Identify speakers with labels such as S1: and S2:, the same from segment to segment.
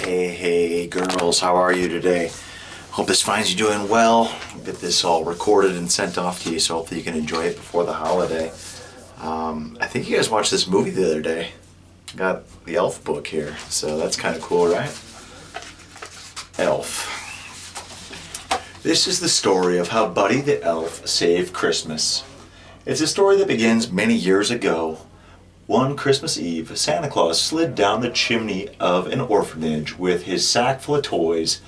S1: Hey girls, how are you today? Hope this finds you doing well. Get this all recorded and sent off to you so hopefully you can enjoy it before the holiday. I think you guys watched this movie the other day. Got the Elf book here, so that's kind of cool, right? Elf. This is the story of how Buddy the Elf saved Christmas. It's a story that begins many years ago. One Christmas Eve, Santa Claus slid down the chimney of an orphanage with his sack full of toys.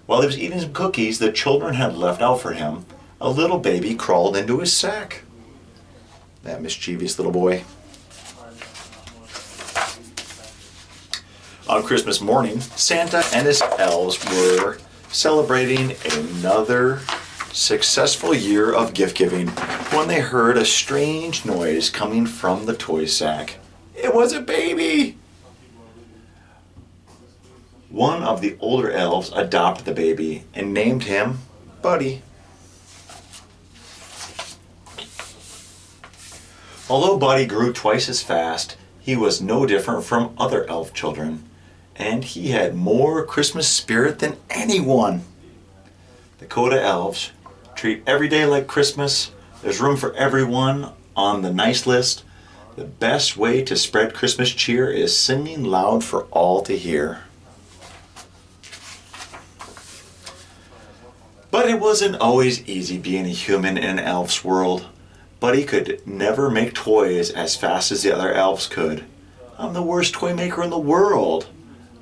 S1: While he was eating some cookies the children had left out for him, a little baby crawled into his sack. That mischievous little boy. On Christmas morning, Santa and his elves were celebrating another successful year of gift giving when they heard a strange noise coming from the toy sack. It was a baby! One of the older elves adopted the baby and named him Buddy. Although Buddy grew twice as fast, he was no different from other elf children, and he had more Christmas spirit than anyone. The Coda elves treat every day like Christmas. There's room for everyone on the nice list. The best way to spread Christmas cheer is singing loud for all to hear. But it wasn't always easy being a human in an elf's world. Buddy could never make toys as fast as the other elves could. I'm the worst toy maker in the world.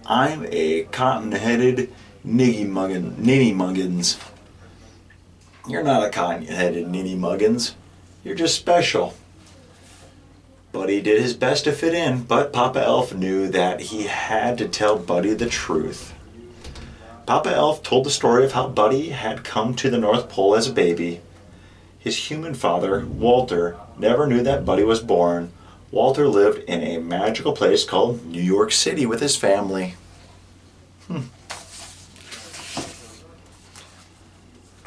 S1: I'm a cotton-headed ninny muggins. You're not a cotton-headed ninny muggins. You're just special. Buddy did his best to fit in, but Papa Elf knew that he had to tell Buddy the truth. Papa Elf told the story of how Buddy had come to the North Pole as a baby. His human father, Walter, never knew that Buddy was born. Walter lived in a magical place called New York City with his family.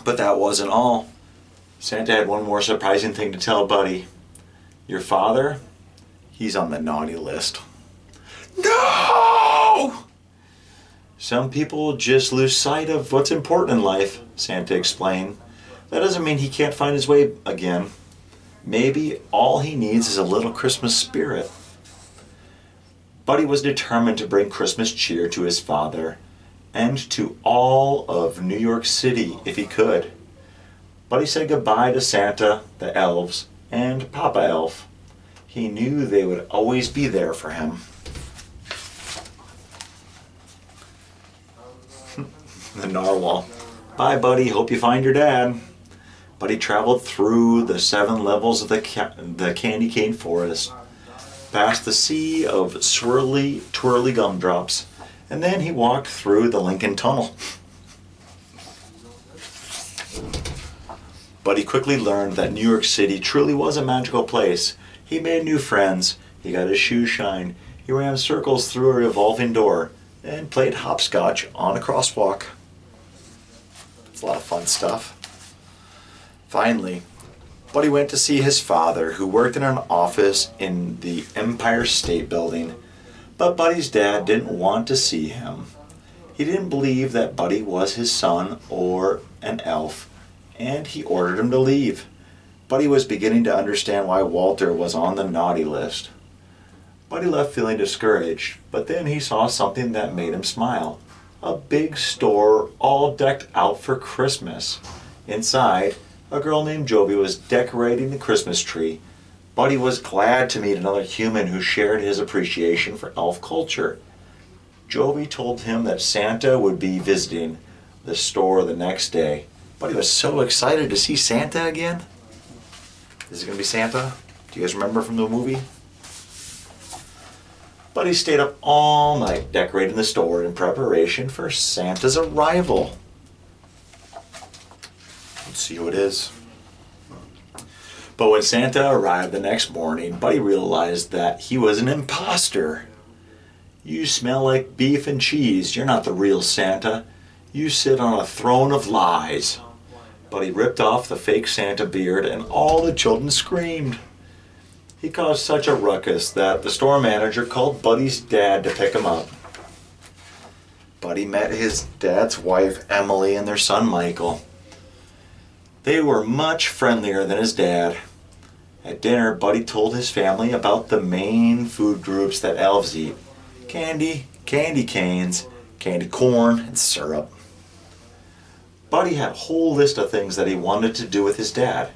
S1: But that wasn't all. Santa had one more surprising thing to tell Buddy. Your father, he's on the naughty list. No! Some people just lose sight of what's important in life, Santa explained. That doesn't mean he can't find his way again. Maybe all he needs is a little Christmas spirit. Buddy was determined to bring Christmas cheer to his father and to all of New York City if he could. Buddy said goodbye to Santa, the elves, and Papa Elf. He knew they would always be there for him. The narwhal. Bye, Buddy. Hope you find your dad. Buddy traveled through the 7 levels of the candy cane forest, past the sea of swirly, twirly gumdrops, and then he walked through the Lincoln Tunnel. Buddy quickly learned that New York City truly was a magical place. He made new friends, he got his shoes shined, he ran circles through a revolving door, and played hopscotch on a crosswalk. It's a lot of fun stuff. Finally, Buddy went to see his father, who worked in an office in the Empire State Building. But Buddy's dad didn't want to see him. He didn't believe that Buddy was his son or an elf, and he ordered him to leave. Buddy was beginning to understand why Walter was on the naughty list. Buddy left feeling discouraged, but then he saw something that made him smile. A big store all decked out for Christmas. Inside, a girl named Jovi was decorating the Christmas tree. Buddy was glad to meet another human who shared his appreciation for elf culture. Jovi told him that Santa would be visiting the store the next day. Buddy was so excited to see Santa again. Is it going to be Santa? Do you guys remember from the movie? Buddy stayed up all night decorating the store in preparation for Santa's arrival. Let's see who it is. But when Santa arrived the next morning, Buddy realized that he was an imposter. You smell like beef and cheese. You're not the real Santa. You sit on a throne of lies. Buddy ripped off the fake Santa beard and all the children screamed. He caused such a ruckus that the store manager called Buddy's dad to pick him up. Buddy met his dad's wife, Emily, and their son, Michael. They were much friendlier than his dad. At dinner, Buddy told his family about the main food groups that elves eat: candy, candy canes, candy corn, and syrup. Buddy had a whole list of things that he wanted to do with his dad.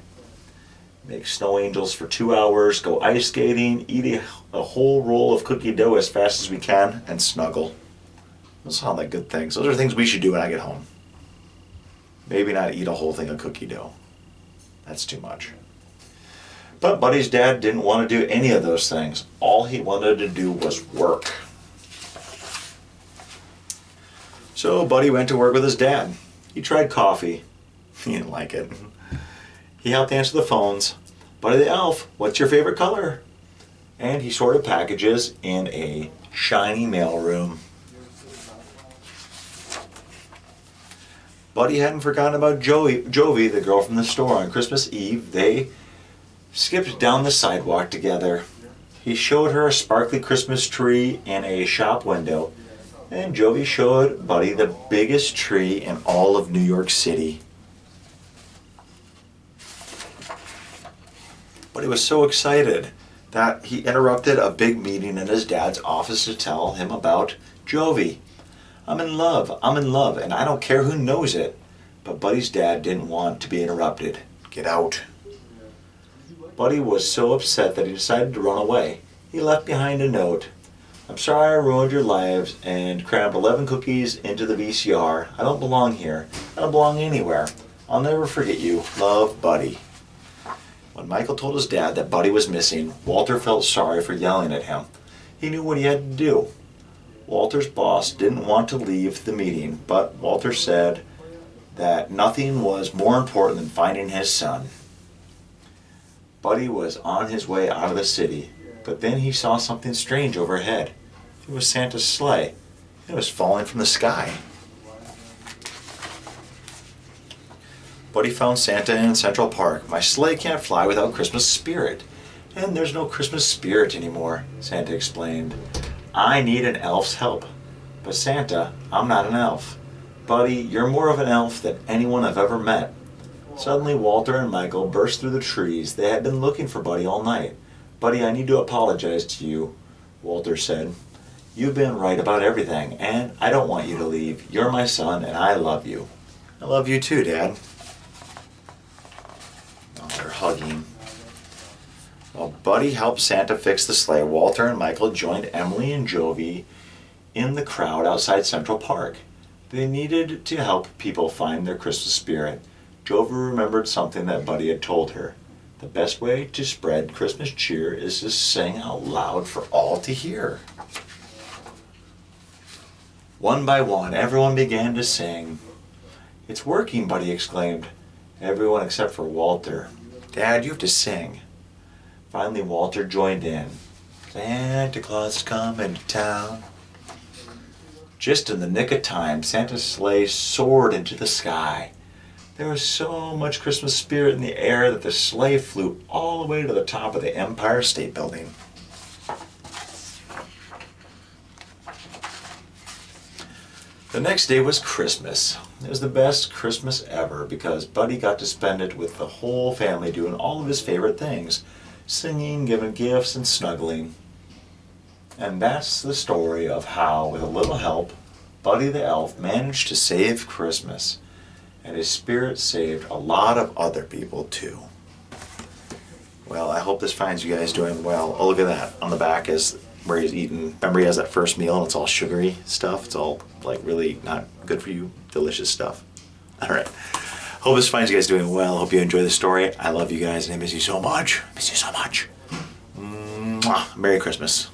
S1: Make snow angels for 2 hours, go ice skating, eat a whole roll of cookie dough as fast as we can, and snuggle. Those sound like good things. Those are things we should do when I get home. Maybe not eat a whole thing of cookie dough. That's too much. But Buddy's dad didn't want to do any of those things. All he wanted to do was work. So Buddy went to work with his dad. He tried coffee. He didn't like it. He helped answer the phones. Buddy the elf, what's your favorite color? And he sorted packages in a shiny mailroom. Buddy hadn't forgotten about Jovi, the girl from the store. On Christmas Eve, they skipped down the sidewalk together. He showed her a sparkly Christmas tree in a shop window, and Jovi showed Buddy the biggest tree in all of New York City. Buddy was so excited that he interrupted a big meeting in his dad's office to tell him about Jovi. I'm in love, and I don't care who knows it. But Buddy's dad didn't want to be interrupted. Get out. Buddy was so upset that he decided to run away. He left behind a note. I'm sorry I ruined your lives and crammed 11 cookies into the VCR. I don't belong here. I don't belong anywhere. I'll never forget you. Love, Buddy. When Michael told his dad that Buddy was missing, Walter felt sorry for yelling at him. He knew what he had to do. Walter's boss didn't want to leave the meeting, but Walter said that nothing was more important than finding his son. Buddy was on his way out of the city, but then he saw something strange overhead. It was Santa's sleigh. It was falling from the sky. Buddy found Santa in Central Park. My sleigh can't fly without Christmas spirit. And there's no Christmas spirit anymore, Santa explained. I need an elf's help. But Santa, I'm not an elf. Buddy, you're more of an elf than anyone I've ever met. Suddenly Walter and Michael burst through the trees. They had been looking for Buddy all night. Buddy, I need to apologize to you, Walter said. You've been right about everything, and I don't want you to leave. You're my son, and I love you. I love you too, Dad. Oh, they're hugging. While Buddy helped Santa fix the sleigh, Walter and Michael joined Emily and Jovi in the crowd outside Central Park. They needed to help people find their Christmas spirit. Jovi remembered something that Buddy had told her. The best way to spread Christmas cheer is to sing out loud for all to hear. One by one, everyone began to sing. It's working, Buddy exclaimed. Everyone except for Walter. Dad, you have to sing. Finally, Walter joined in. Santa Claus is coming to town. Just in the nick of time, Santa's sleigh soared into the sky. There was so much Christmas spirit in the air that the sleigh flew all the way to the top of the Empire State Building. The next day was Christmas. It was the best Christmas ever because Buddy got to spend it with the whole family doing all of his favorite things. Singing, giving gifts, and snuggling. And that's the story of how, with a little help, Buddy the Elf managed to save Christmas. And his spirit saved a lot of other people too. Well, I hope this finds you guys doing well. Oh, look at that. On the back is where he's eating. Remember, he has that first meal and it's all sugary stuff. It's all like really not good for you, delicious stuff. All right. Hope this finds you guys doing well. Hope you enjoy the story. I love you guys and I miss you so much. Miss you so much. Mwah. Merry Christmas.